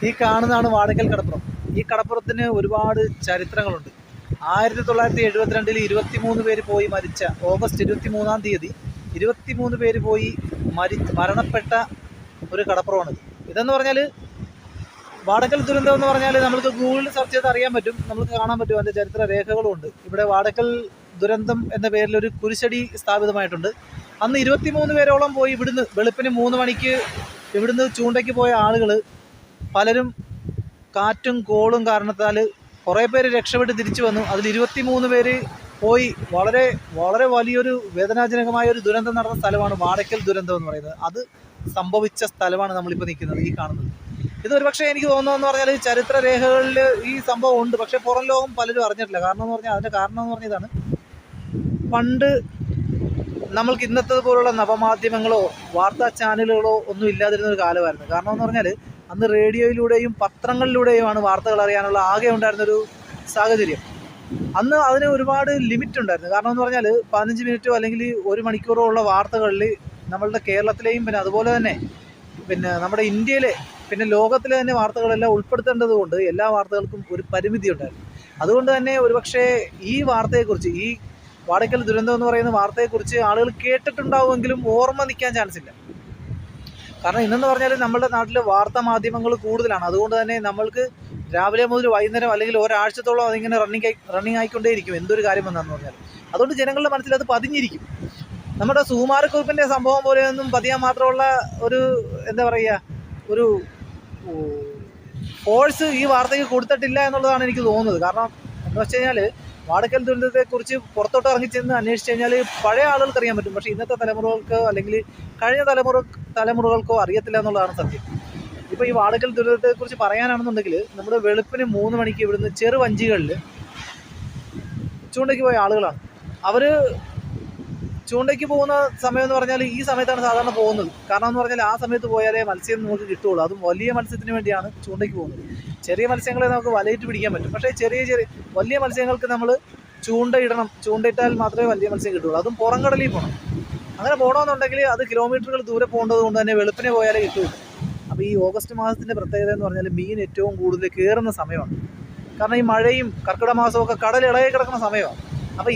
ഈ കാണുന്നതാണ് വാടക്കൽ കടപ്പുറം. ഈ കടപ്പുറത്തിന് ഒരുപാട് ചരിത്രങ്ങളുണ്ട്. 1972 23 പേര് പോയി മരിച്ച, ഓഗസ്റ്റ് 23-ാം തീയതി 23 പേര് പോയി മരണപ്പെട്ട ഒരു കടപ്പുറമാണിത്. ഇതെന്ന് പറഞ്ഞാൽ വാടക്കൽ ദുരന്തം എന്ന് പറഞ്ഞാൽ നമുക്ക് ഗൂഗിളിൽ സെർച്ച് ചെയ്ത് അറിയാൻ പറ്റും, നമുക്ക് കാണാൻ പറ്റും. അതിൻ്റെ ചരിത്ര രേഖകളും ഉണ്ട്. ഇവിടെ വാടക്കൽ ദുരന്തം എന്ന പേരിൽ ഒരു കുരിശടി സ്ഥാപിതമായിട്ടുണ്ട്. അന്ന് 23 പേരോളം പോയി ഇവിടുന്ന് വെളുപ്പിന് 3 മണിക്ക് ഇവിടുന്ന് ചൂണ്ടയ്ക്ക് പോയ ആളുകൾ പലരും കാറ്റും കോളും കാരണത്താൽ കുറേ പേര് രക്ഷപ്പെട്ട് തിരിച്ചു വന്നു. അതിൽ 23 പേര് പോയി വളരെ വളരെ വലിയൊരു വേദനാജനകമായ ഒരു ദുരന്തം നടന്ന സ്ഥലമാണ് വാടക്കൽ ദുരന്തം എന്ന് പറയുന്നത്. അത് സംഭവിച്ച സ്ഥലമാണ് നമ്മളിപ്പോൾ നിൽക്കുന്നത്, ഈ കാണുന്നത്. ഇതൊരു പക്ഷേ എനിക്ക് തോന്നുന്നതെന്ന് പറഞ്ഞാൽ ചരിത്ര രേഖകളിൽ ഈ സംഭവം ഉണ്ട്, പക്ഷേ പുറം ലോകം പലരും അറിഞ്ഞിട്ടില്ല. കാരണം എന്ന് പറഞ്ഞാൽ അതിൻ്റെ കാരണം എന്ന് പറഞ്ഞതാണ്, പണ്ട് നമ്മൾക്ക് ഇന്നത്തെ പോലുള്ള നവമാധ്യമങ്ങളോ വാർത്താ ചാനലുകളോ ഒന്നും ഇല്ലാതിരുന്ന ഒരു കാലമായിരുന്നു. കാരണം എന്ന് പറഞ്ഞാൽ അന്ന് റേഡിയോയിലൂടെയും പത്രങ്ങളിലൂടെയുമാണ് വാർത്തകൾ അറിയാനുള്ള ആകെ ഉണ്ടായിരുന്നൊരു സാഹചര്യം. അന്ന് അതിന് ഒരുപാട് ലിമിറ്റ് ഉണ്ടായിരുന്നു. കാരണം എന്ന് പറഞ്ഞാൽ 15 മിനിറ്റോ അല്ലെങ്കിൽ 1 മണിക്കൂറോ ഉള്ള വാർത്തകളിൽ നമ്മളുടെ കേരളത്തിലെയും അതുപോലെ തന്നെ നമ്മുടെ ഇന്ത്യയിലെ ലോകത്തിലെ തന്നെ വാർത്തകളെല്ലാം ഉൾപ്പെടുത്തേണ്ടത് കൊണ്ട് എല്ലാ വാർത്തകൾക്കും ഒരു പരിമിതി ഉണ്ടായിരുന്നു. അതുകൊണ്ട് തന്നെ ഒരുപക്ഷെ ഈ വാർത്തയെക്കുറിച്ച്, ഈ വാടക്കൽ ദുരന്തം എന്ന് പറയുന്ന വാർത്തയെക്കുറിച്ച് ആളുകൾ കേട്ടിട്ടുണ്ടാവുമെങ്കിലും ഓർമ്മ നിൽക്കാൻ ചാൻസ് ഇല്ല. കാരണം ഇന്നെന്ന് പറഞ്ഞാൽ നമ്മുടെ നാട്ടിൽ വാർത്താ മാധ്യമങ്ങൾ കൂടുതലാണ്. അതുകൊണ്ട് തന്നെ നമ്മൾക്ക് രാവിലെ മുതൽ വൈകുന്നേരം അല്ലെങ്കിൽ ഒരാഴ്ചത്തോളം അതിങ്ങനെ റണ്ണിങ് ആയിക്കൊണ്ടേയിരിക്കും എന്തൊരു കാര്യം വന്നതെന്ന് പറഞ്ഞാൽ. അതുകൊണ്ട് ജനങ്ങളുടെ മനസ്സിൽ അത് പതിഞ്ഞിരിക്കും. നമ്മുടെ സുകുമാരക്കുറുപ്പിൻ്റെ സംഭവം പോലെയൊന്നും പതിയാൻ മാത്രമുള്ള ഒരു ഒരു ഫോഴ്സ് ഈ വാർത്തയ്ക്ക് കൊടുത്തിട്ടില്ല എന്നുള്ളതാണ് എനിക്ക് തോന്നുന്നത്. കാരണം എന്ന് വെച്ച് കഴിഞ്ഞാൽ വാടക്കൽ ദുരന്തത്തെക്കുറിച്ച് പുറത്തോട്ട് ഇറങ്ങിച്ചെന്ന് അന്വേഷിച്ച് കഴിഞ്ഞാൽ പഴയ ആളുകൾക്ക് അറിയാൻ പറ്റും, പക്ഷേ ഇന്നത്തെ തലമുറകൾക്ക് അല്ലെങ്കിൽ കഴിഞ്ഞ തലമുറകൾക്കോ അറിയത്തില്ല എന്നുള്ളതാണ് സത്യം. ഇപ്പോൾ ഈ വാടക്കൽ ദുരന്തത്തെക്കുറിച്ച് പറയാനാണെന്നുണ്ടെങ്കിൽ നമ്മുടെ വെളുപ്പിന് 3 മണിക്ക് ഇവിടുന്ന് ചെറുവഞ്ചികളിൽ ചൂണ്ടയ്ക്ക് പോയ ആളുകളാണ്. അവർ ചൂണ്ടയ്ക്ക് പോകുന്ന സമയം എന്ന് പറഞ്ഞാൽ ഈ സമയത്താണ് സാധാരണ പോകുന്നത്. കാരണം എന്ന് പറഞ്ഞാൽ ആ സമയത്ത് പോയാലേ മത്സ്യം നമുക്ക് കിട്ടുകയുള്ളൂ. അതും വലിയ മത്സ്യത്തിന് വേണ്ടിയാണ് ചൂണ്ടയ്ക്ക് പോകുന്നത്. ചെറിയ മത്സ്യങ്ങളെ നമുക്ക് വലയിട്ട് പിടിക്കാൻ പറ്റും, പക്ഷേ വലിയ മത്സ്യങ്ങൾക്ക് നമ്മൾ ചൂണ്ടയിട്ടാൽ മാത്രമേ വലിയ മത്സ്യം കിട്ടുകയുള്ളൂ. അതും പുറംകടലിൽ പോകണം. അങ്ങനെ പോകണമെന്നുണ്ടെങ്കിൽ അത് കിലോമീറ്ററുകൾ ദൂരെ പോകേണ്ടത് കൊണ്ട് തന്നെ വെളുപ്പിനെ പോയാലേ കിട്ടുകയുള്ളൂ. അപ്പോൾ ഈ ഓഗസ്റ്റ് മാസത്തിൻ്റെ പ്രത്യേകത എന്ന് പറഞ്ഞാൽ മീൻ ഏറ്റവും കൂടുതൽ കയറുന്ന സമയമാണ്. കാരണം ഈ മഴയും കർക്കിടക മാസമൊക്കെ കടൽ ഇളകി കിടക്കുന്ന സമയമാണ്. അപ്പോൾ ഈ